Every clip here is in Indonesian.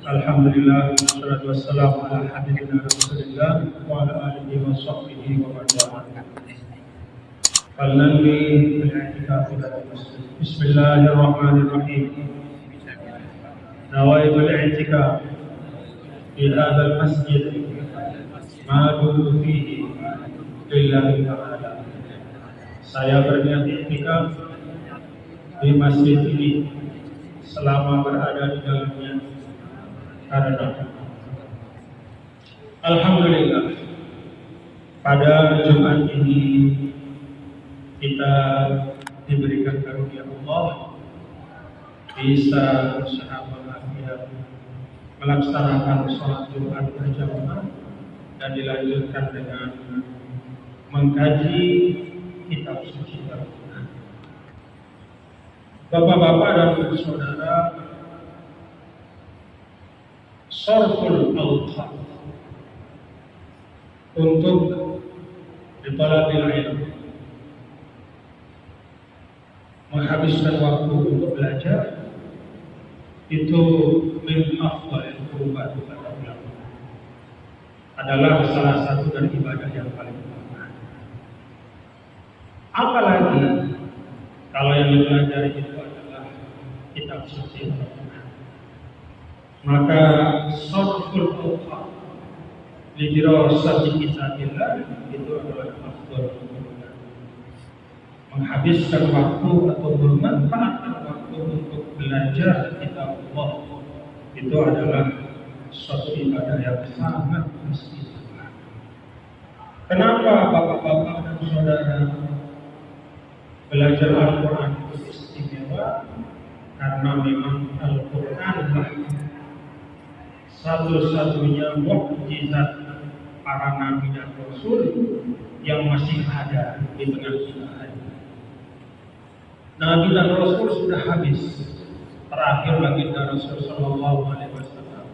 Alhamdulillah, wassalatu wassalamu ala habibina Rasulillah wa ala alihi wa sahbihi wa man wala. Falnanwi bil-i'tikaf ila al-masjid. Bismillahirrahmanirrahim. Nawaitu al-i'tikaf fi hadha al-masjid ma dumtu fihi lillahi ta'ala. Saya berniat i'tikaf di masjid ini selama berada di dalamnya karena alhamdulillah pada Jumat ini kita diberikan karunia Allah bisa bersama melaksanakan sholat Jumat berjamaah dan dilanjutkan dengan mengkaji kitab suci Al-Quran. Bapak-bapak dan saudara, Sarful Awqat untuk ditalabil ilmu, menghabiskan waktu untuk belajar itu min afdalil qurbat kata ulama, adalah salah satu dari ibadah yang paling utama. Apalagi kalau yang dipelajari itu adalah kitab suci Al-Quran, maka sarful awqat li dirasati kitabillah itu adalah afdal. Menghabiskan waktu atau memanfaatkan waktu untuk belajar kitab Allah itu adalah suatu ibadah yang sangat istimewa. Kenapa bapak-bapak dan saudara belajar Al-Quran itu istimewa? Karena memang Al-Quran lah satu-satunya mukjizat para nabi dan rasul yang masih ada di tengah kita hari. Nabi dan rasul sudah habis. Terakhir baginda Rasul sallallahu alaihi wasallam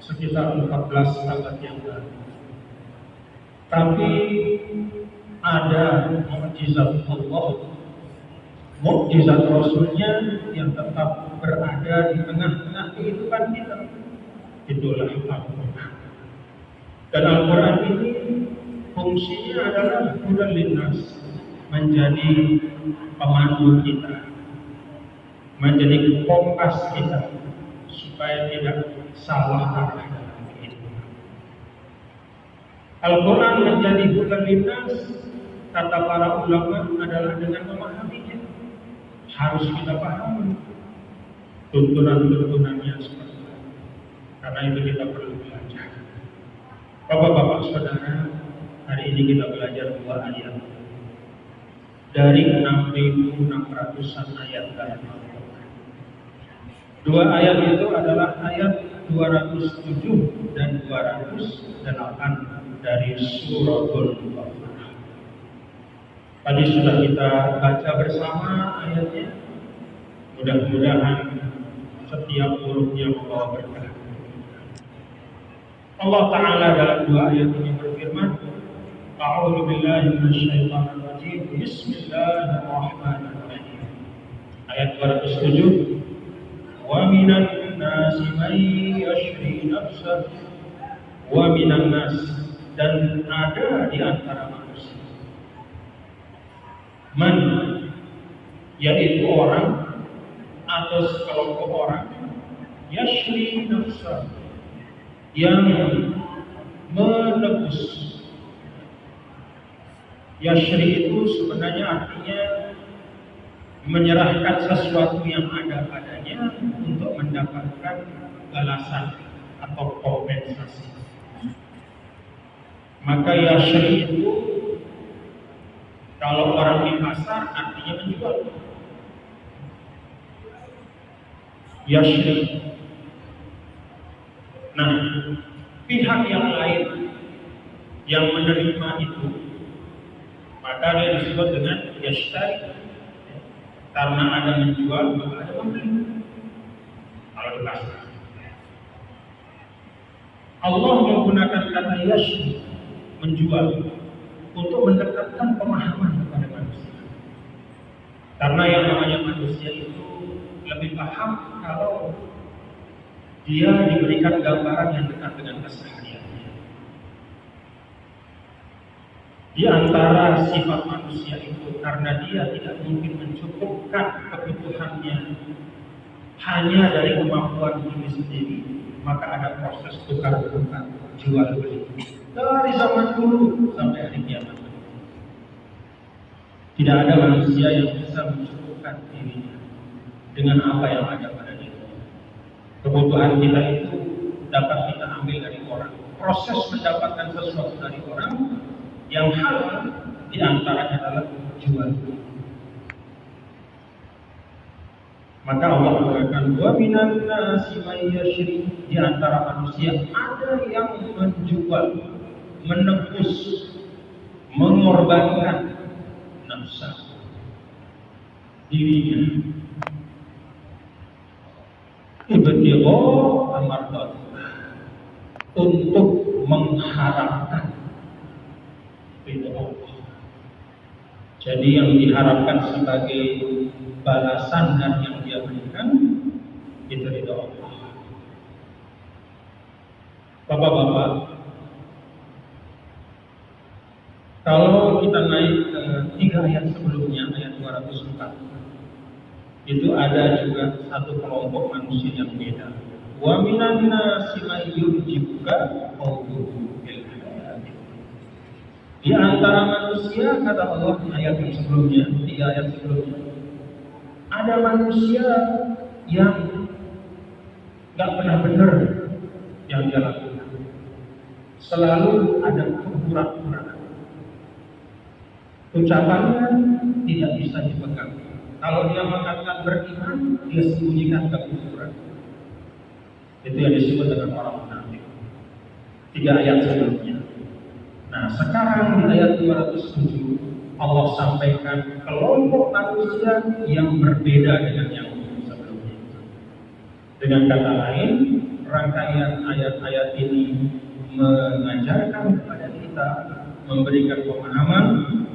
sekitar 14 abad yang lalu. Tapi ada mukjizat Allah, mukjizat Rasulnya yang tetap berada di tengah-tengah kehidupan kita. Itulah Al-Quran. Dan Al-Quran ini fungsinya adalah hudan linnas, menjadi pemandu kita, menjadi kompas kita supaya tidak salah arah dalam kehidupan. Al-Quran menjadi hudan linnas, kata para ulama, adalah dengan memahaminya. Harus kita pahami tuntunan-tuntunannya seperti itu. Karena itu kita perlu belajar. Bapak-bapak saudara, hari ini kita belajar 2 ayat dari 6.600-an ayat dalam Al-Quran. 2 ayat itu adalah ayat 207 dan 208 dari Suratul Baqarah. Tadi sudah kita baca bersama ayatnya. Mudah-mudahan setiap hurufnya membawa berkah. Allah Ta'ala dalam 2 ayat ini berfirman, A'udzu billahi minasyaitonir rajim. Bismillahirrahmanirrahim. Ayat 207. Wa minan nasi may yashri nafsah wa minan nas, dan ada di antara manusia man, yaitu orang atau sekelompok orang, yashri nafsah, yang menebus. Yashri itu sebenarnya artinya menyerahkan sesuatu yang ada padanya untuk mendapatkan balasan atau kompensasi. Maka yashri itu kalau orang di pasar artinya menjual. Yashri. Nah, pihak yang lain yang menerima itu, maka dia disebut dengan yashtari. Karena ada menjual, maka ada membeli. Kalau di pasar, Allah menggunakan kata yashri, menjual, untuk mendekatkan pemahaman kepada manusia. Karena yang namanya manusia itu lebih paham kalau dia diberikan gambaran yang dekat dengan kesehariannya. Di antara sifat manusia itu, karena dia tidak mungkin mencukupkan kebutuhannya hanya dari kemampuan diri sendiri, maka ada proses tukar-tukar, jual beli dari zaman dulu sampai hari kiamat. Tidak ada manusia yang bisa mencukupkan dirinya dengan apa yang ada pada diri. Kebutuhan kita itu dapat kita ambil dari orang. Proses mendapatkan sesuatu dari orang yang halal di antaranya adalah jual beli. Maka Allah mengatakan, wa minan nasi may yashri, di antara manusia ada yang menjual, menebus, mengorbankan nafsa dirinya ibtigha amardhat, untuk mengharapkan ridho Allah. Jadi yang diharapkan sebagai balasan dan yang dia berikan itu ridho Allah. Bapak-bapak, kalau kita naik ke 3 ayat sebelumnya, ayat 204, itu ada juga satu kelompok manusia yang beda. Wa minan nasi may yurjibuka qawluhu bil hayati. Di antara manusia, kata Allah di ayat yang sebelumnya, 3 ayat sebelumnya, ada manusia yang gak pernah benar yang dia lakukan. Selalu ada kepura-puraan. Ucapannya tidak bisa dipegang. Kalau dia mengatakan beriman, dia sembunyikan kekufuran. Itu yang disebut dengan orang munafik. 3 ayat sebelumnya. Nah, sekarang di ayat 207 Allah sampaikan kelompok manusia yang berbeda dengan yang sebelumnya. Dengan kata lain, rangkaian ayat-ayat ini mengajarkan kepada kita, memberikan pemahaman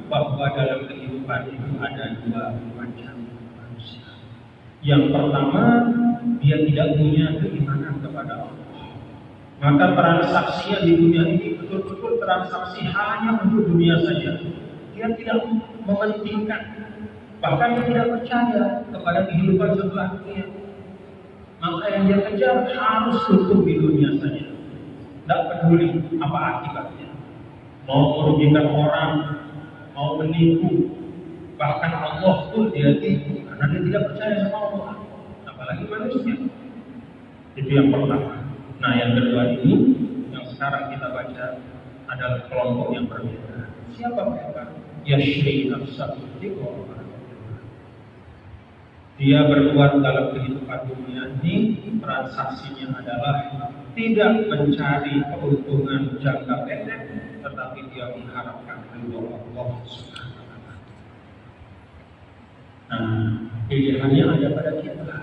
bahwa dalam kehidupan itu ada 2 macam manusia. Yang pertama, dia tidak punya keimanan kepada Allah. Maka transaksinya di dunia ini betul-betul transaksi hanya untuk dunia saja. Dia tidak mementingkan, bahkan dia tidak percaya kepada kehidupan setelah dunia. Maka yang dia kejar harus untuk di dunia saja. Tidak peduli apa akibatnya. Mau merugikan orang, mau menipu, bahkan Allah pun dia tipu karena dia tidak percaya sama Allah, apalagi manusia. Itu yang pertama. Nah, yang kedua ini yang sekarang kita baca adalah kelompok yang berbeda. Siapa mereka? Yashri nafsahu biqawli. Dia berbuat dalam kehidupan dunia ini, transaksinya adalah tidak mencari keuntungan jangka pendek, tetapi dia mengharapkan ridho Allah Subhanahu wa taala. Nah, pilihannya ada pada kita.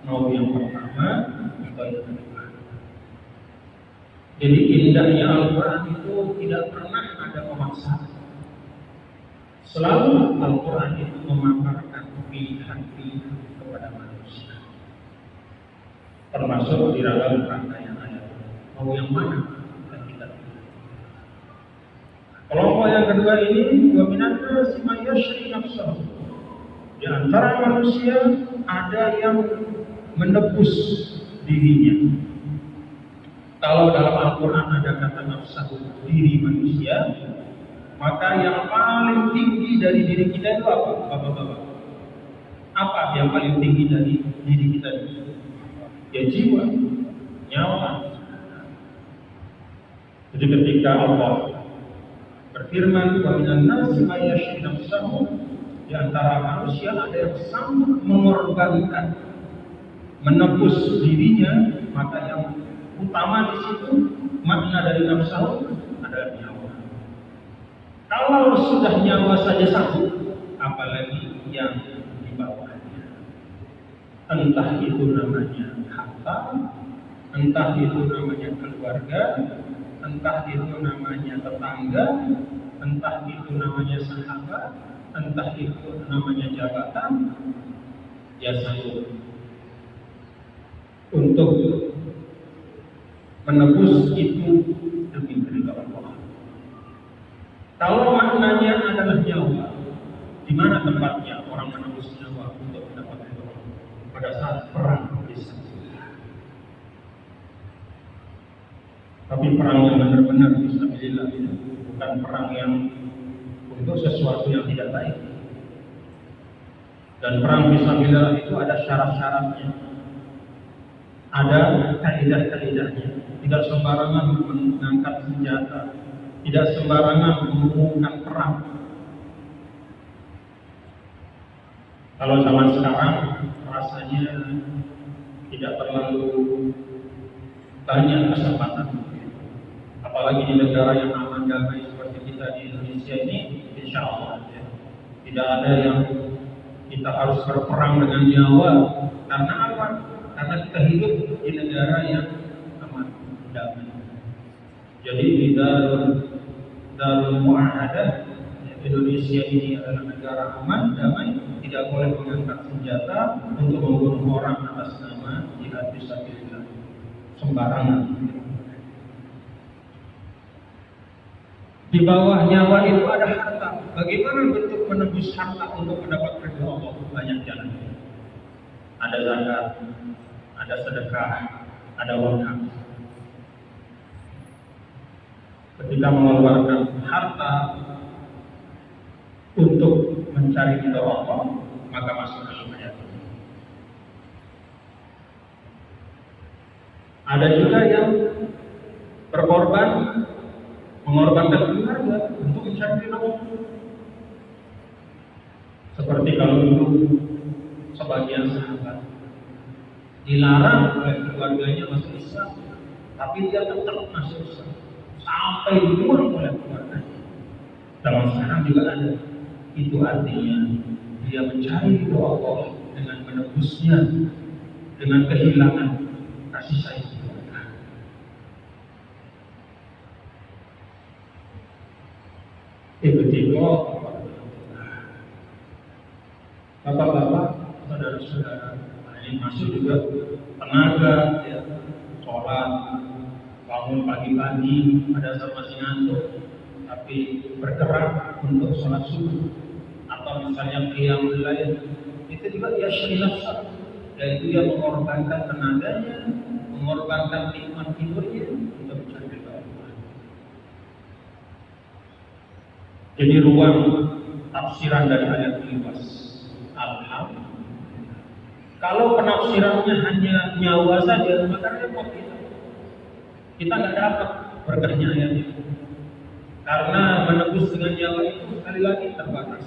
Mau yang pertama atau yang kedua. Jadi indahnya Al-Quran itu tidak pernah ada pemaksaan. Selalu Al-Quran itu memaparkan pilihan-pilihan kepada manusia. Termasuk di dalam rangkaian ayat. Mau yang mana? Dan kita pilih. Kelompok yang kedua ini, wa minan nasi may yashri nafsahu. Di antara manusia ada yang menebus dirinya. Kalau dalam Al-Quran ada kata nafsahu, diri manusia, maka yang paling tinggi dari diri kita itu apa? Bapak-bapak, apa yang paling tinggi dari diri kita itu? Ya jiwa, nyawa. Jadi ketika Allah berfirman, wa minan nasi may yashri nafsahu, di antara manusia ada yang sanggup mengorbankan, menebus dirinya, maka yang utama di situ makna dari nafsu adalah nyawa. Kalau sudah nyawa saja sanggup, apalagi yang di bawahnya. Entah itu namanya harta, entah itu namanya keluarga, entah itu namanya tetangga, entah itu namanya sahabat, entah itu namanya jabatan, ya sanggup untuk menebus itu demi ridha Allah. Kalau maknanya adalah nyawa, di mana tempatnya orang menebus nyawa untuk mendapat ridha Allah? Pada saat perang fisabilillah. Tapi perang yang benar-benar fisabilillah itu bukan perang yang untuk sesuatu yang tidak baik. Dan perang fisabilillah itu ada syarat-syaratnya, ada kaidah-kaidahnya. Tidak sembarangan mengangkat senjata, tidak sembarangan mengumumkan perang. Kalau zaman sekarang rasanya tidak terlalu banyak kesempatan, apalagi di negara yang aman damai seperti kita di Indonesia ini. Insya Allah ya, tidak ada yang kita harus berperang dengan nyawa. Karena apa? Karena kita hidup di negara yang aman damai. Jadi di Darul Mu'ahadah, Indonesia ini adalah negara aman damai, tidak boleh mengangkat senjata untuk membunuh orang atas nama jihad fisabilillah sembarangan. Di bawah nyawa itu ada harta. Bagaimana bentuk menebus harta untuk mendapat ridha Allah? Banyak jalan. Ada zakat, ada sedekah, ada wakaf. Ketika mengeluarkan harta untuk mencari ridha Allah, maka masuk dalam ayat ini. Ada juga yang berkorban, mengorbankan keluarga untuk mencari ridha Allah. Seperti kalau dulu sebagian sahabat dilarang oleh keluarganya masuk Islam, tapi dia tetap masuk Islam sampai dibunuh oleh keluarganya. Zaman sekarang juga ada. Itu artinya dia mencari ridha Allah dengan menebusnya dengan kehilangan kasih sayang keluarga. Tiba-tiba bapak-bapak, saudara-saudara, ini masuk juga tenaga, ya, sholat, bangun pagi-pagi, ada saat masih ngantuk, tapi bergerak untuk sholat subuh, atau misalnya qiyamul lail, itu juga dia syariat, yaitu dia mengorbankan tenaganya, mengorbankan nikmat tidurnya untuk mencari ridha Allah. Jadi ruang tafsiran dari ayat ini luas. Alhamdulillah. Kalau penafsirannya hanya nyawa saja, maka repot kita. Kita nggak dapat berkahnya ayat itu. Karena menebus dengan nyawa itu sekali lagi terbatas.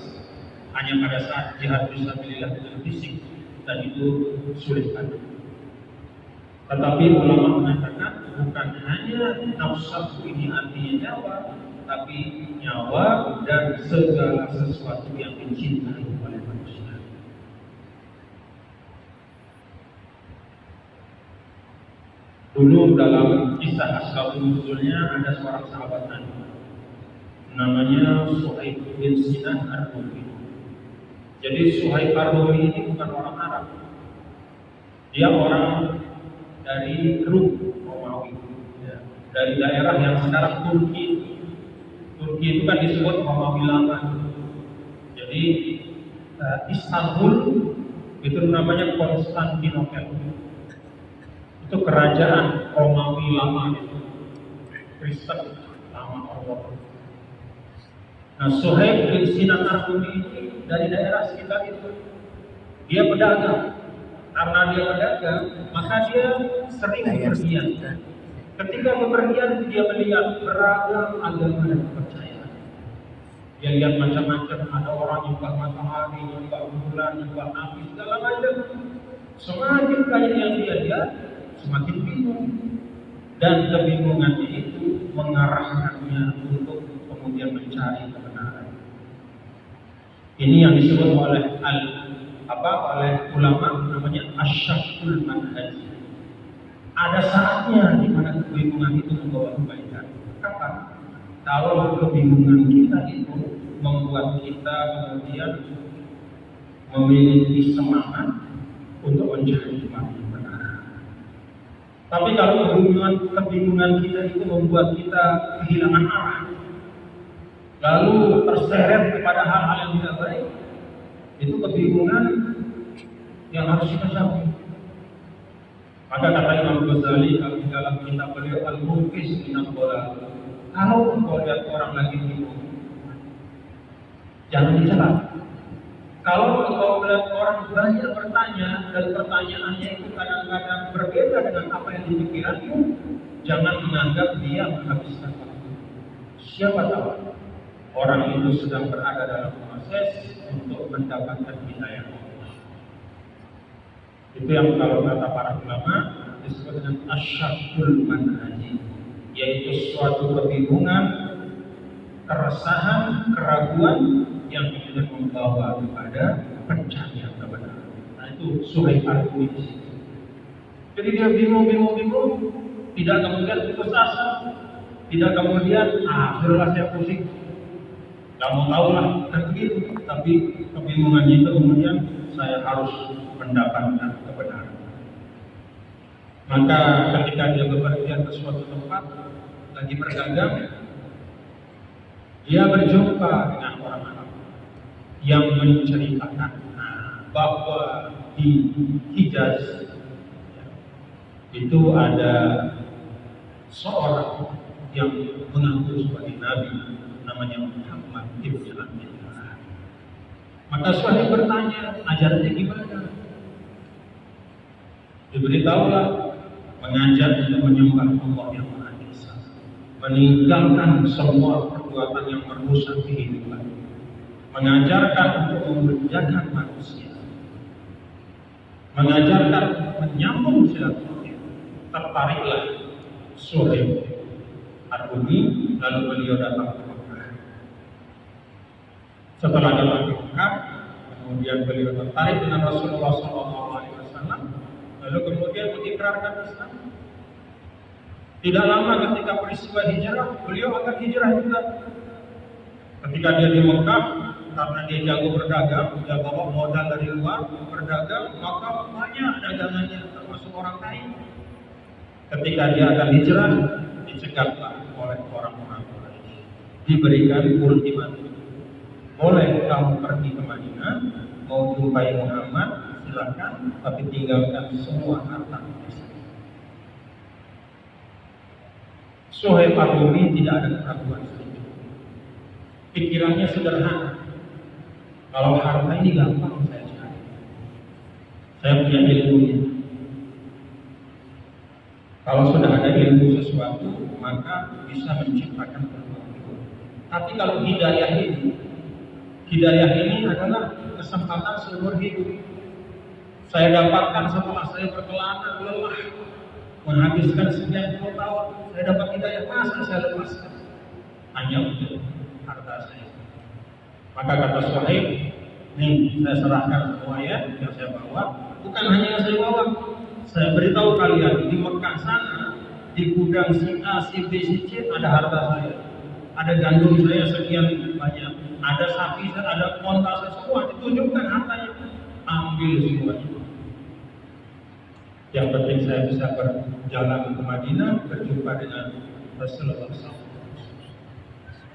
Hanya pada saat jihad fisabilillah dengan fisik, dan itu sulit kan. Tetapi ulama mengatakan bukan hanya nafsu ini artinya nyawa, tapi nyawa dan segala sesuatu yang dicintai oleh manusia. Dulu dalam kisah Ashabul Nuzulnya ada seorang sahabat Nabi, namanya Suhaib bin Sinan Ar-Rumi. Jadi Suhaib Ar-Rumi ini bukan orang Arab, dia orang dari Rum, Romawi, ya, dari daerah yang sekarang Turki. Turki itu kan disebut Romawi lama. Jadi Istanbul itu namanya Konstantinopel. Itu kerajaan Romawi lama itu, Kristen lama Allah. Nah, Suhaib bin Sinan Ar-Rumi ini dari daerah sekitar itu. Dia pedagang. Karena dia pedagang, maka dia sering bepergian. Ketika bepergian, dia melihat beragam agama dan kepercayaan. Dia lihat macam-macam. Ada orang nyembah matahari, nyembah bulan, nyembah api, segala macam. Semakin banyak yang dia lihat, semakin bingung, dan kebingungannya itu mengarahkannya untuk kemudian mencari kebenaran. Ini yang disebut oleh oleh ulama namanya asyakul manhaji. Ada saatnya di mana kebingungan itu membawa kebaikan. Kapan? Kalau kebingungan kita itu membuat kita kemudian memiliki semangat untuk mencari kebenaran. Tapi kalau kebingungan kita itu membuat kita kehilangan arah, lalu terseret kepada hal-hal yang tidak baik, itu kebingungan yang harus kita jauhi. Maka kata Imam Ghazali di dalam kitab beliau Al-Munqidh min ad-dhalal, kalau engkau lihat orang lagi bingung, jangan dicela. Kalau engkau melihat orang banyak bertanya dan pertanyaannya itu kadang-kadang berbeda dengan apa yang dipikirkanmu, jangan menganggap dia menghabiskan waktu. Siapa tahu orang itu sedang berada dalam proses untuk mendapatkan hidayah. Itu yang kalau kata para ulama disebut dengan asyakul manhaji, yaitu suatu kebingungan, keresahan, keraguan yang kemudian membawa kepada pencarian kebenaran. Nah itu Suhaib Ar-Rumi di situ. Jadi dia bingung, tidak kemudian putus asa, tidak kemudian sudahlah saya pusing, nggak mau tahu lah kan begitu. Tapi kebingungannya itu kemudian saya harus mendapatkan kebenaran. Maka ketika dia bepergian ke suatu tempat lagi berdagang, dia berjumpa dengan orang Arab yang menceritakan bahwa di Hijaz itu ada seorang yang mengaku sebagai nabi, namanya Muhammad ibn Abdullah. Maka Suhaib bertanya, ajarannya gimana? Diberitahulah, mengajak untuk menyembah Allah yang Maha Esa, meninggalkan semua perbuatan yang merusak kehidupan, mengajarkan untuk memuliakan manusia, mengajarkan menyambung silaturahim. Tertariklah Suhaib Ar-Rumi, lalu beliau datang ke Mekah. Setelah datang ke Mekah, kemudian beliau tertarik dengan Rasulullah SAW, lalu kemudian mengikrarkan Islam. Tidak lama ketika peristiwa hijrah, beliau akan hijrah juga. Ketika dia di Mekah, karena dia jago berdagang, dia bawa modal dari luar berdagang, maka banyak dagangannya, termasuk orang kaya. Ketika dia akan hijrah, dicegahlah oleh orang-orang Quraisy, diberikan ultimatum. Boleh kamu pergi ke Madinah, mau jumpai Muhammad, silakan, tapi tinggalkan semua harta di sini. Suhaib Ar-Rumi tidak ada keraguan sedikit. Pikirannya sederhana. Kalau harta ini gampang saya cari. Saya punya ilmunya. Kalau sudah ada ilmu sesuatu, maka bisa menciptakan sesuatu. Tapi kalau hidayah ini adalah kesempatan seumur hidup. Saya dapatkan setelah saya berkelana lelah, menghabiskan sekian puluh tahun, saya dapat hidayah, masa saya lepaskan hanya untuk harta saya. Maka kata Suhaib, nih saya serahkan semua yang saya bawa, bukan hanya yang saya bawa. Saya beritahu kalian, di Mekah sana, di gudang si A, si B, si C, ada harta saya. Ada gandum saya sekian banyak. Ada sapi saya, ada onta saya, semua ditunjukkan hartanya. Ambil semuanya. Yang penting saya bisa berjalan ke Madinah, berjumpa dengan Rasulullah SAW.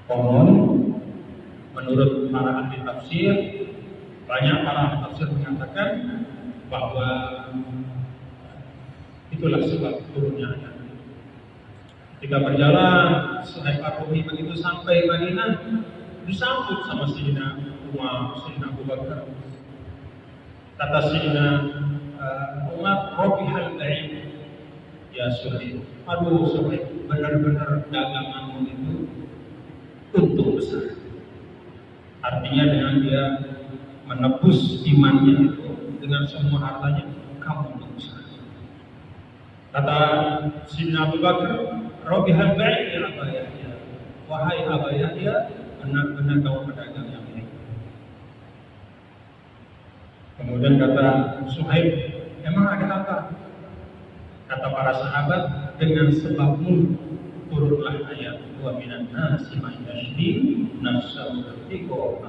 Konon, menurut para ahli tafsir, banyak para ahli tafsir mengatakan bahwa itulah sebab turunnya ayat. Ketika berjalan, Suhaib Ar-Rumi begitu sampai Madinah, disambut sama Sayyidina Umar, Sayyidina Abu Bakar. Kata Sayyidina Umar, Robihal Ba'id, ya Suhaib. Aduh Suhaib, benar-benar daganganmu itu untung besar. Artinya dengan dia menebus imannya itu dengan semua hartanya, kamu untung besar. Kata Sayyidina Abu Bakar, Robihal Ba'id ya Aba Yahya, wahai Aba Yahya, benar-benar kamu pedagang yang baik. Kemudian kata Suhaib, emang ada apa? Kata para sahabat, dengan sebabmu turunlah ayat wa minan nasi man yashri nafsahu tiqo.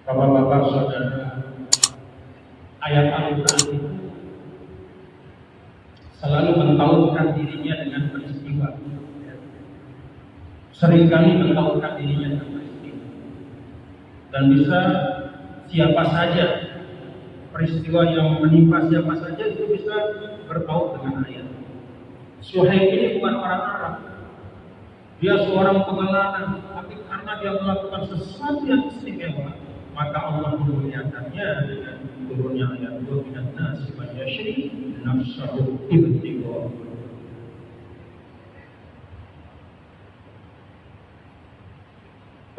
Bapak-bapak saudara ayat Al-Quran itu selalu mentautkan dirinya dengan peristiwa. Seringkali mentautkan dirinya dengan peristiwa. Dan bisa siapa saja, peristiwa yang menimpa siapa saja itu bisa bertaut dengan ayat. Suhaib ini bukan orang Arab. Dia seorang pengelana, tapi karena dia melakukan sesuatu yang istimewa, maka Allah memuliakannya dengan turunnya ayat wa minan nasi man yashri nafsahu ibtigha.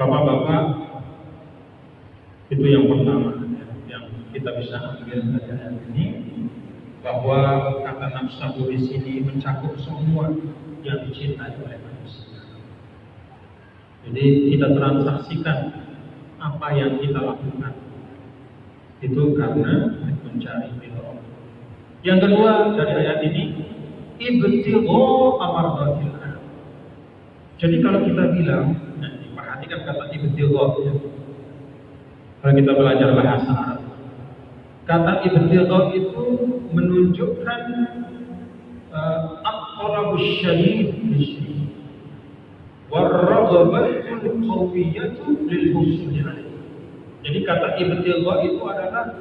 Bapak-bapak, itu yang pertama yang kita bisa ambil dari ayat ini, bahwa kata nafsahu di sini mencakup semua yang dicintai oleh manusia. Jadi kita transaksikan apa yang kita lakukan itu karena mencari ridho Allah. Yang kedua dari ayat ini, ibtigha amardatillah. Jadi kalau kita bilang, perhatikan kata ibtigha ya. Kalau kita belajar bahasa Arab, kata ibtigha itu menunjukkan at-talabus syadid lisyai' war-raghabatul qawiyyatu lil-husuli 'alaihi. Jadi kata ibtigha itu adalah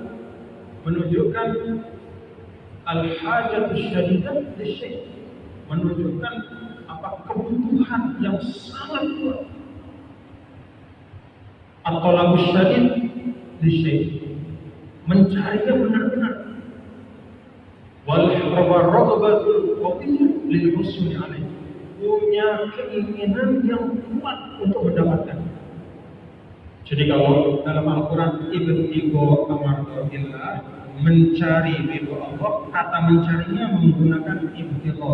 menunjukkan al-hajatus syadidah lisyai', menunjukkan kebutuhan yang sangat kuat. At-talabus syadid lisyai', mencarinya benar-benar. Wal-raghabatul qawiyyah lil-husuli 'alaihi, punya keinginan yang kuat untuk mendapatkan. Jadi kalau dalam Al-Quran ibtigha amardatillah, mencari ridho Allah, kata mencarinya menggunakan ibtigha.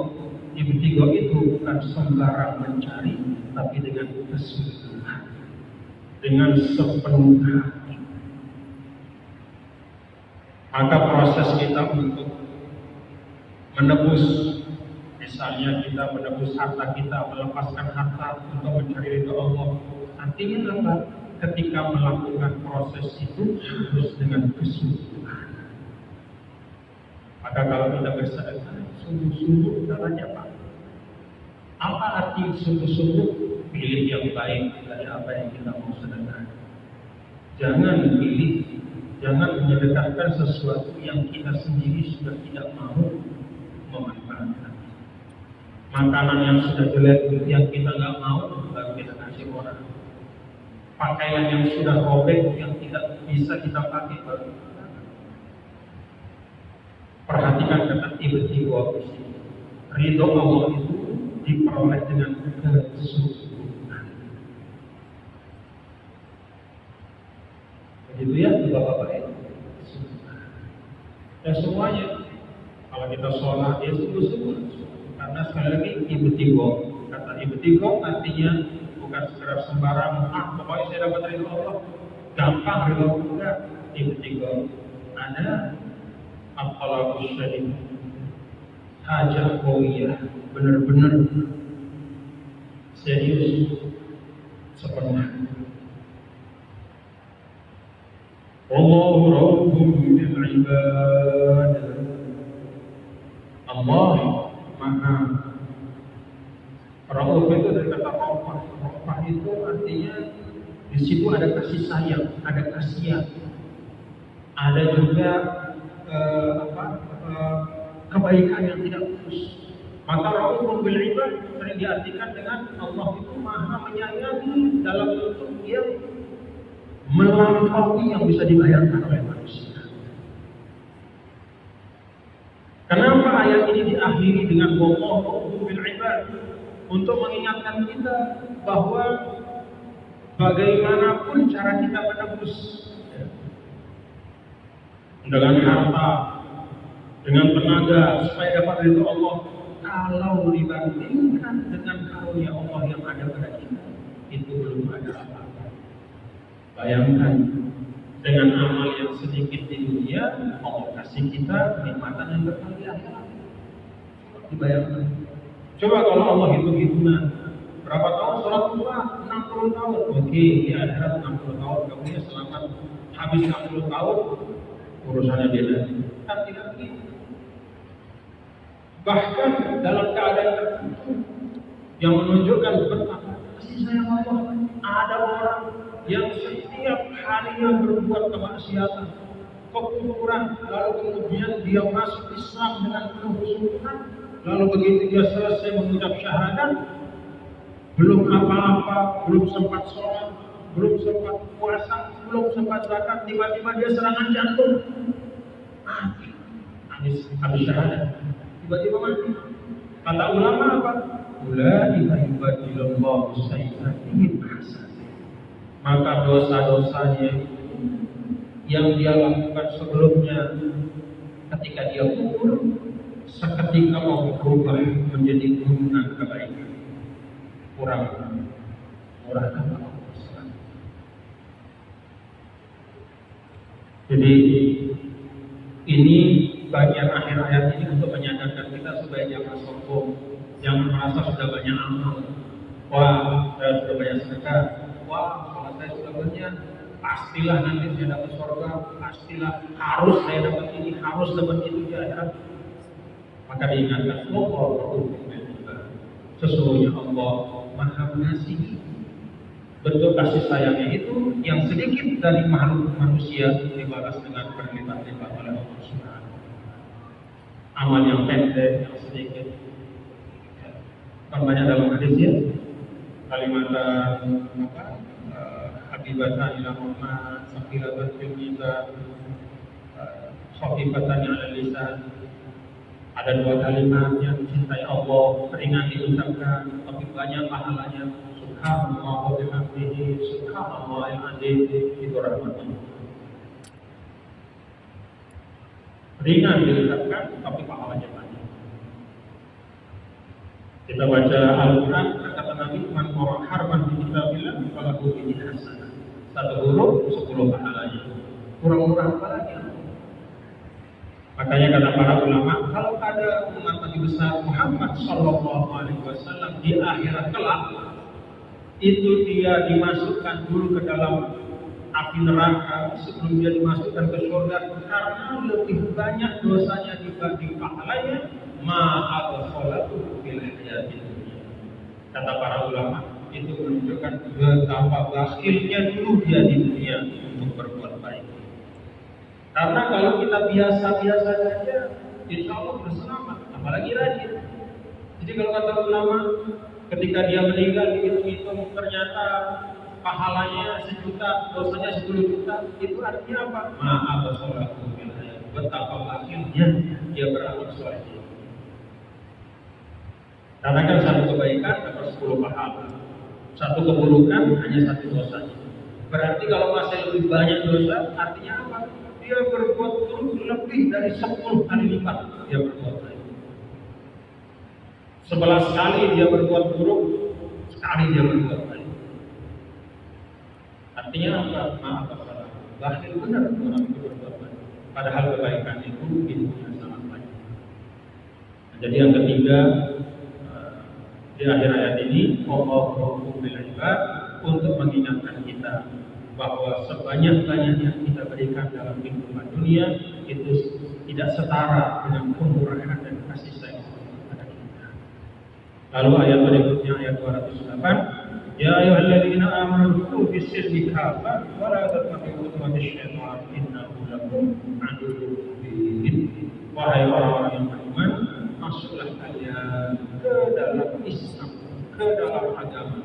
Ibtigha itu bukan sembarang mencari, tapi dengan kesungguhan, dengan sepenuh hati. Maka proses kita untuk menebus, misalnya kita menebus harta kita, melepaskan harta untuk mencari ridho Allah, artinya apa? Ketika melakukan proses itu harus dengan kesungguhan. Maka kalau kita bersedekah, sungguh-sungguh caranya apa? Apa arti sungguh-sungguh? Pilih yang baik dari apa yang kita mau sedekah. Jangan pilih, jangan menyedekahkan sesuatu yang kita sendiri sudah tidak mau memanfaatkan. Makanan yang sudah jelek, yang kita nggak mau, baru kita kasih orang. Pakaian yang sudah robek, yang tidak bisa kita pakai, baru kita pakai. Perhatikan kata ibtigha di sini. Ridho Allah itu diperoleh dengan kesungguhan. Begitu ya, Bapak-bapak ya. Dan semuanya, kalau kita sholat ya sungguh-sungguh. Karena sekali lagi ibtigha, kata ibtigha artinya bukan sekedar sembarang, pokoknya saya dapat ridho Allah, gampang ridho Allah. Ibtigha ada at-talabus syadid, hajat qawiyah, benar-benar serius, sepenuh. Wallahu raufun bil ibad. Allah Maha Rauf itu dari kata raufah. Raufah itu artinya di situ ada kasih sayang, ada kasihan, ada juga kebaikan yang tidak putus. Maka raufun bil ibad sering diartikan dengan Allah itu Maha menyayangi dalam bentuk yang melampaui yang bisa dibayangkan oleh manusia. Kenapa ayat ini diakhiri dengan wallahu bil ibad? Untuk mengingatkan kita bahwa bagaimanapun cara kita menebus, dengan harta, dengan tenaga supaya dapat ridho Allah, kalau dibandingkan dengan karunia Allah yang ada pada kita, itu belum ada apa-apa. Bayangkan, dengan amal yang sedikit di dunia, Allah kasih kita kenikmatan yang kekal di akhirat. Dibayangkan. Coba kalau Allah hitung-hitungan, berapa tahun sholat duha? 60 tahun. Oke, di akhirat 60 tahun, kemudian selamat habis 60 tahun. urusannya beda. Kan tidak begitu. Bahkan dalam keadaan tertentu yang menunjukkan betapa kasih sayang Allah, ada orang yang setiap harinya berbuat kemaksiatan, kekufuran, lalu kemudian dia masuk Islam dengan penuh kesungguhan, lalu begitu dia selesai mengucap syahadat, belum apa-apa, belum sempat sholat, belum sempat puasa, belum sempat zakat, tiba-tiba dia serangan jantung, mati, habis syahadat, tiba-tiba mati. Kata ulama apa? Ulaika yubadilullahu sayyi'atihim hasanah. Maka dosa-dosanya yang dia lakukan sebelumnya ketika dia kufur, seketika mau berubah menjadi gunungan kebaikan. Murahkan Allah. Jadi ini bagian akhir ayat ini untuk menyadarkan kita supaya jangan sombong, jangan merasa sudah banyak amal. Wah, saya sudah banyak sedekah. Wah, sholat saya sudah banyak. Pastilah nanti saya dapat surga. Pastilah harus saya dapat ini, harus dapat itu di akhirat. Maka diingatkan Allah sesungguhnya Allah Maha Mengasihi. Bentuk kasih sayangnya itu yang sedikit dari makhluk manusia dibalas dengan berlipat-lipat oleh Allah Subhanahu. Amal yang pendek, yang sedikit. Kan banyak dalam hadisnya kalimat habibatan ila Muhammad, sakilatan fil mizan, khafifatan ala lisan. Ada dua kalimat yang dicintai Allah, ringan diucapkan, tapi banyak pahalanya. Subhanallah wa bihamdihi, subhanallahil azim, itu rahmatnya. Ringan diucapkan, tapi pahalanya banyak. Kita baca Al-Quran, kata Nabi, man qara harfan min kitabillah falahu bihi hasanah. Satu huruf 10 pahalanya. Kurang-kurang apa lagi? Makanya kata para ulama, kalau ada umat Nabi besar Muhammad Sallallahu Alaihi Wasallam di akhirat kelak, itu dia dimasukkan dulu ke dalam api neraka sebelum dia dimasukkan ke surga karena lebih banyak dosanya dibanding pahalanya. Ma'adkhalatu fil hayatid dunya. Kata para ulama, itu menunjukkan betapa bakhilnya dulu dia di dunia untuk berbuat baik. Karena kalau kita biasa-biasa saja, insya Allah berselamat, apalagi rajin. Jadi kalau kata ulama, ketika dia meninggal dihitung-hitung ternyata pahalanya 1 juta, dosanya 10 juta, itu artinya apa? Ma'adkhalatu fil hayatid. Betapa bakhilnya dia beramal soleh. Karena kan satu kebaikan dapat 10 pahala, satu keburukan hanya 1 dosanya. Berarti kalau masih lebih banyak dosa, artinya apa? Dia berbuat buruk lebih dari 10 kali lipat dia berbuat baik. 11 kali dia berbuat buruk, sekali dia berbuat baik. Artinya apa? Maaf kata bakhil benar orang itu berbuat baik. Padahal kebaikan itu pintunya sangat banyak. Jadi yang ketiga, di akhir ayat ini Allah untuk mengingatkan kita bahwa sebanyak-banyaknya kita berikan dalam kehidupan dunia itu tidak setara dengan kemurahan dan kasih sayang kepada kita. Lalu ayat berikutnya ayat 208, ya ayyuhalladzina amanu khudhu bis-silmi kafah wa la tattabi'u khutuwatish syaitan innahu lakum aduwwun mubin. Wahai orang-orang yang beriman, masuklah kalian ke dalam Islam, ke dalam agama,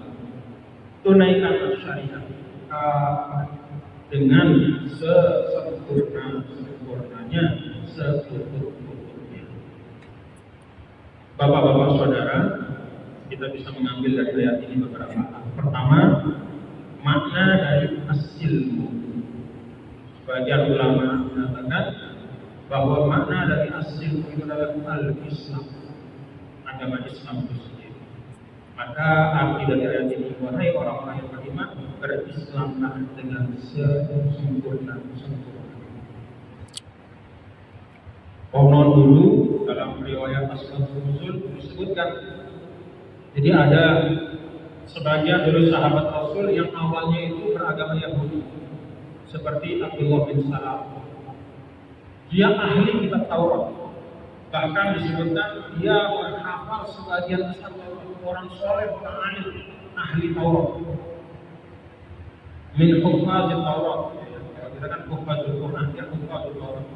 tunaikan syariat dengan sesempurnanya, seutuh-utuhnya. Bapak-bapak saudara, kita bisa mengambil dari ayat ini beberapa hal. Pertama, makna dari as-silmu. Sebagian ulama mengatakan bahwa makna dari as-silmu itu adalah al-Islam, agama Islam itu sendiri. Maka arti dari ayat ini, wahai orang-orang yang beriman, berislamlah dengan sempurna. Konon dulu dalam riwayat Ashabul Nuzul disebutkan, jadi ada sebagian dari sahabat Rasul yang awalnya itu beragama Yahudi, seperti Abdullah bin Salam. Dia ahli kitab Taurat. Bahkan disebutkan dia menghafal sebagian besar Taurat. Orang soleh, orang alim, ahli Taurat. Min hufazil Taurat. Kalau kita kan hufazil Quran, dia hufazil Taurat.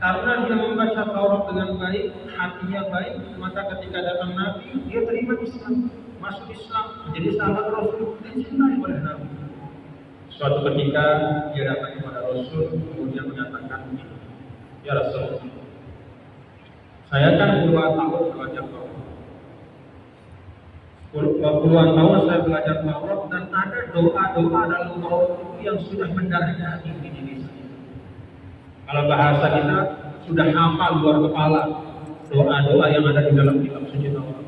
Karena dia membaca Taurat dengan baik, hatinya baik, maka ketika datang Nabi, dia terima Islam, masuk Islam, menjadi sahabat Rasul, dicintai oleh Nabi. Suatu ketika dia datang kepada Rasul, kemudian menyatakan, ya Rasul, saya kan puluhan tahun belajar Taurat. Puluhan tahun saya belajar Taurat dan ada doa-doa dalam Taurat itu yang sudah mendarah daging di diri saya. Kalau bahasa kita sudah hafal luar kepala doa-doa yang ada di dalam kitab suci Taurat.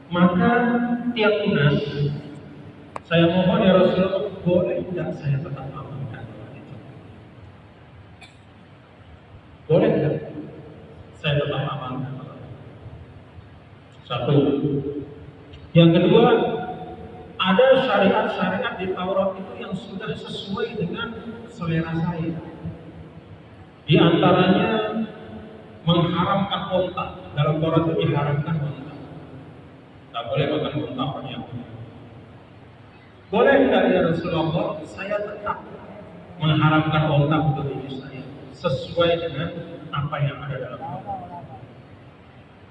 Maka tiap tunas saya mohon ya Rasulullah, boleh tidak saya tetap amalkan doa itu? Boleh tidak saya tetap amalkan? Satu. Yang kedua, ada syariat-syariat di Taurat itu yang sudah sesuai dengan selera saya. Di antaranya mengharamkan unta. Dalam Taurat itu diharamkan unta. Tak boleh makan unta orang Yahudi. Boleh tidak ya Rasulullah, saya tetap mengharamkan unta untuk diri saya sesuai dengan apa yang ada dalam Taurat.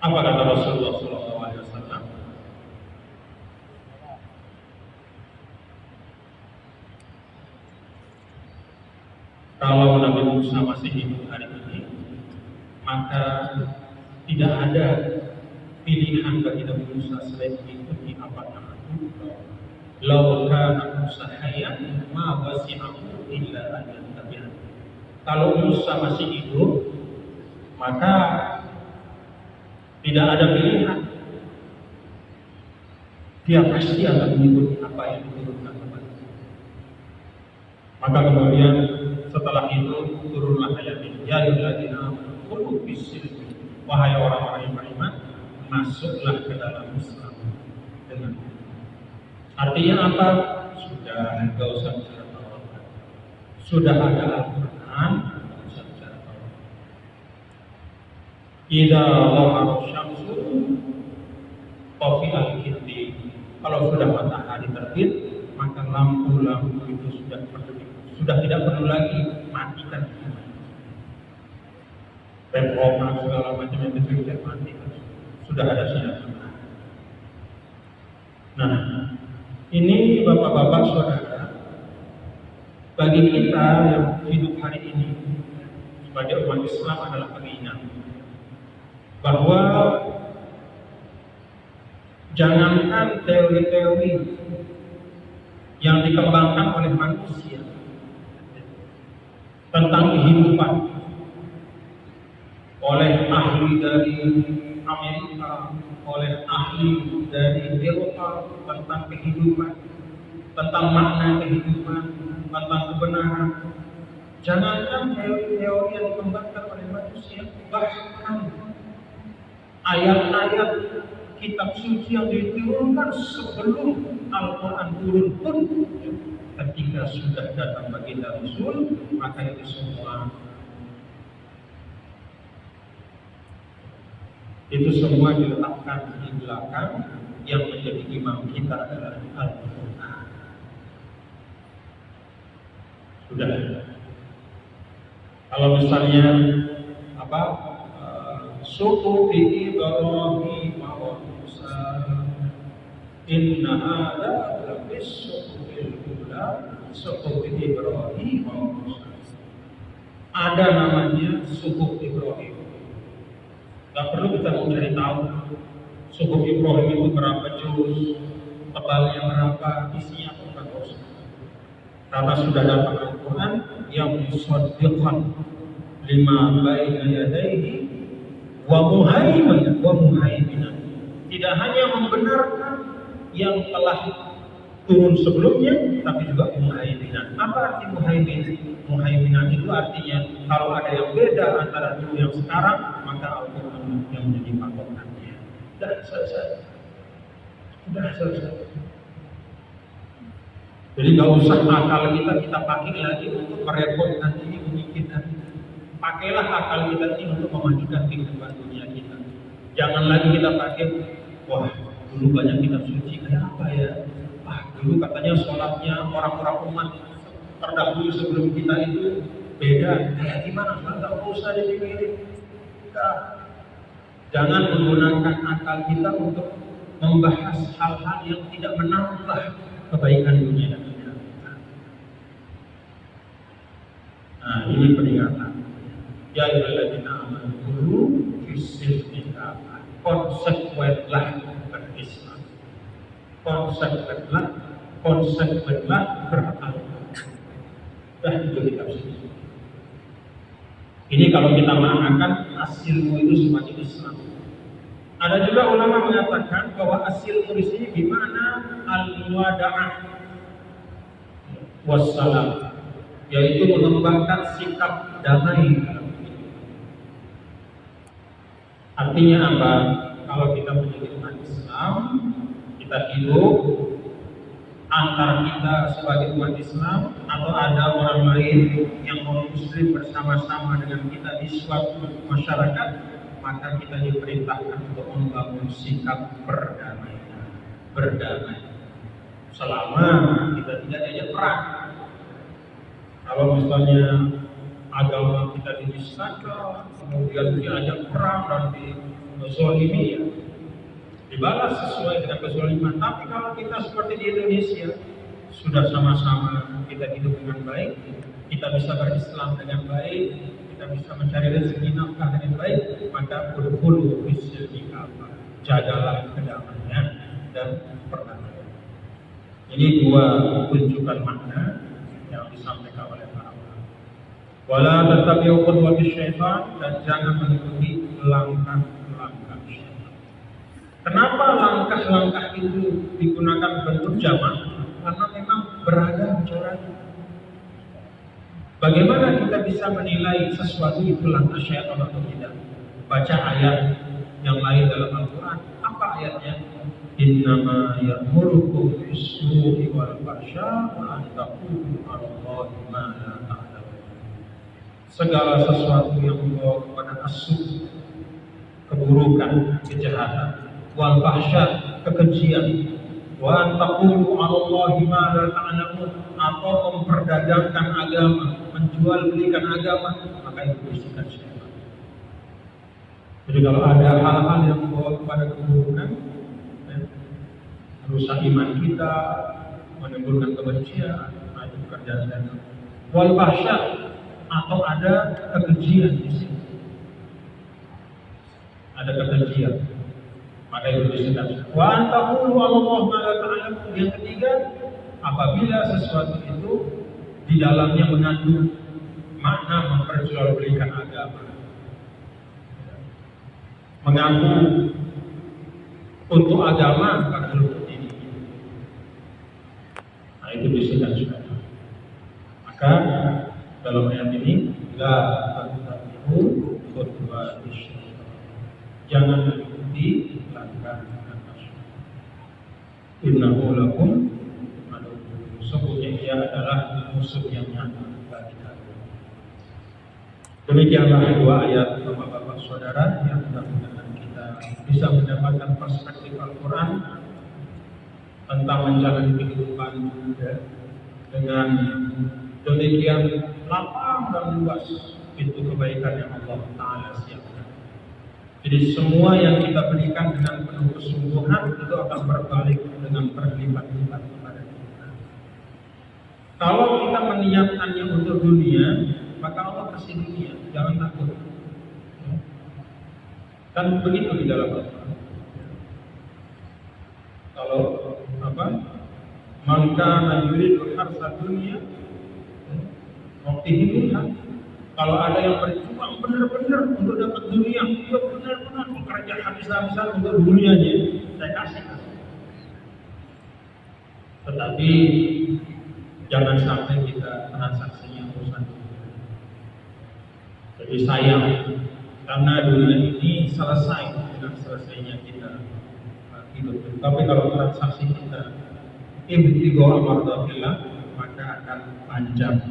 Apa kata Rasulullah SAW? Kalau Nabi Musa masih hidup hari ini, maka tidak ada pilihan bagi Nabi Musa selain mengikuti apa yang aku. Lau kana Musa hayyan ma wasi'ahu illa an yattabi'ani. Kalau Musa masih hidup, maka tidak ada pilihan. Dia pasti akan mengikuti apa yang diturunkan kepadanya. Maka kemudian setelah itu turunlah ayat ini. Ya ayyuhalladzina amanu khulu fis-silmi. Wahai orang-orang yang beriman, masuklah ke dalam Islam dengan artinya apa? Sudah enggak usah bicara Taurat. Sudah ada Al-Qur'an, enggak usah bicara Taurat. Idza dhahara syamsu tafi'al kindi. Kalau sudah matahari terbit, maka lampu-lampu itu sudah tidak perlu lagi, matikan. Reprogram segala macam yang itu sudah mati, sudah ada sinar. Nah, ini bapak-bapak saudara, bagi kita yang hidup hari ini sebagai umat Islam adalah pengingat bahwa jangankan teori-teori yang dikembangkan oleh manusia tentang kehidupan oleh ahli dari Amerika, oleh ahli dari Eropa tentang kehidupan, tentang makna kehidupan, tentang kebenaran. Jangankan teori-teori yang dikembangkan oleh manusia, bahkan ayat-ayat kitab suci yang diturunkan sebelum Al-Quran turun pun, ketika sudah datang baginda Rasul, maka itu semua diletakkan di belakang. Yang menjadi imam kita adalah Al-Quran. Sudah. Kalau misalnya suku Ibrahim wa Musa, inna hadza labis suhufil ula, suhuf Ibrahim wa Musa. Ada namanya suhuf Ibrahim. Gak perlu kita mencari tahu suhuf Ibrahim itu berapa juz, tebalnya berapa, isinya apa, enggak usah. Karena sudah datang Al-Quran yang musaddiqan lima baina yadayhi wa muhaiminan. Tidak hanya membenarkan yang telah turun sebelumnya, tapi juga muhaiminan. Apa arti muhaiminan? Muhaiminan itu artinya kalau ada yang beda antara dulu yang sekarang, maka Al-Quran yang menjadi patokannya. Sudah selesai. Jadi gak usah akal kita pakai lagi untuk merepotkan ini, memikirkan ini. Pakailah akal kita ini untuk memajukan kehidupan dunia kita. Jangan lagi kita pakai, wah dulu banyak kitab suci kayak apa ya? Wah dulu katanya sholatnya orang-orang umat terdahulu sebelum kita itu beda. Kayak gimana? Nggak usah dipikirin. Jangan menggunakan akal kita untuk membahas hal-hal yang tidak menambah kebaikan dunia dan akhirat. Nah, ini peringatan. Ya ayyuhalladzina amanu qulu fis-silmi kafah. Konsekuenlah berislam. Konsekuenlah berakal. Dah itu kitab suci. Ini kalau kita maknakan asilmu itu sebagai Islam. Ada juga ulama mengatakan bahwa asilmu di sini gimana al-muwada'ah wassalam, yaitu mengembangkan sikap damai. Artinya apa? Kalau kita menjadi umat Islam, kita hidup antara kita sebagai umat Islam atau ada orang lain yang non-muslim bersama-sama dengan kita di suatu masyarakat, maka kita diperintahkan untuk membangun sikap berdamai. Selama kita tidak diajak perang. Kalau misalnya agama kita dinistakan, kemudian diajak perang dan dizolimi, ya dibalas sesuai dengan kezaliman. Tapi kalau kita seperti di Indonesia, sudah sama-sama kita hidup dengan baik, kita bisa berislam dengan baik, kita bisa mencari rezeki nafkah dengan baik, maka udkhulu fis-silmi kafah. Jagalah kedamaian dan perdamaian. Ini dua tunjukan makna yang disampaikan oleh para ulama. Wala tattabi'u khutuwati syaitan, dan jangan mengikuti langkah-langkah syaitan. Kenapa langkah-langkah itu digunakan bentuk jamak? Karena memang beragam caranya. Bagaimana kita bisa menilai sesuatu itu langkah syaitan atau tidak? Baca ayat yang lain dalam Al-Quran. Apa ayatnya? Innama ya'murukum bis-su'i wal fahsya wa an taqulu 'ala Allahi ma la ta'lamun. Segala sesuatu yang membawa kepada as-su', keburukan, kejahatan, wal fahsya, kekejian, wa an taqulu 'ala Allahi ma la ta'lamun, atau memperdagangkan agama, menjual belikan agama, maka itu bisikan syaitan. Jadi kalau ada hal-hal yang membawa kepada keburukan, merusak iman kita, menimbulkan kebencian, itu pekerjaan syaitan. Wal fahsya, atau ada kekejian di sini, ada kekejian, maka itu bisikan syaitan. Wa an taqulu 'ala Allahi ma la ta'lamun. Yang ketiga, apabila sesuatu itu di dalamnya mengandung makna memperjualbelikan agama, mengaku untuk agama bukan untuk diri. Nah itu bisikan syaitan. Maka dalam ayat ini, la tattabi'u khutuwati syaitan, jangan mengikuti langkah-langkah syaitan. Innahu lakum, sesungguhnya ia adalah musuh yang nyata bagi kalian. Demikianlah dua ayat Bapak-bapak saudara yang mudah-mudahan kita bisa mendapatkan perspektif Al-Quran tentang menjalani kehidupan dengan demikian lapang dan luas pintu kebaikan yang Allah Ta'ala siapkan. Jadi semua yang kita berikan dengan penuh kesungguhan itu akan berbalik dengan berlipat-lipat kepada kita. Kalau kita meniatkannya untuk dunia, maka Allah kasih dunia, jangan takut. Kan begitu di dalam Al-Quran. Kalau apa? Maka yuridu harsa dunia, waktihi minha. Kalau ada yang berjuang benar-benar untuk dapat dunia, dia benar-benar bekerja habis-habisan untuk dunianya, saya kasih. Tetapi jangan sampai kita transaksinya urusan dunia. Jadi sayang, karena dunia ini selesai dengan selesainya kita hidup. Tapi kalau transaksi kita ibtigha mardatillah, maka akan panjang.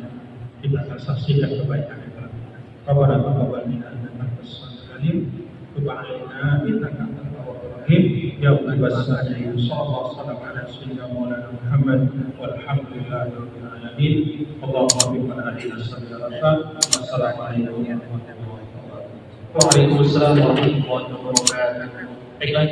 Kita akan saksikan kebaikan yang telah kita. Rabbana taqabbal minna innaka antas samiul alim wa tub 'alaina innaka antat tawwabur rahim ya rabbal alamin sallallahu alaihi wa ala sayyidina maulana Muhammad walhamdulillahi rabbil alamin Allahumma biqana ahdina sabila rasul wassalamu alaikum warahmatullahi wabarakatuh. Waalaikumsalam warahmatullahi wabarakatuh. Baiklah.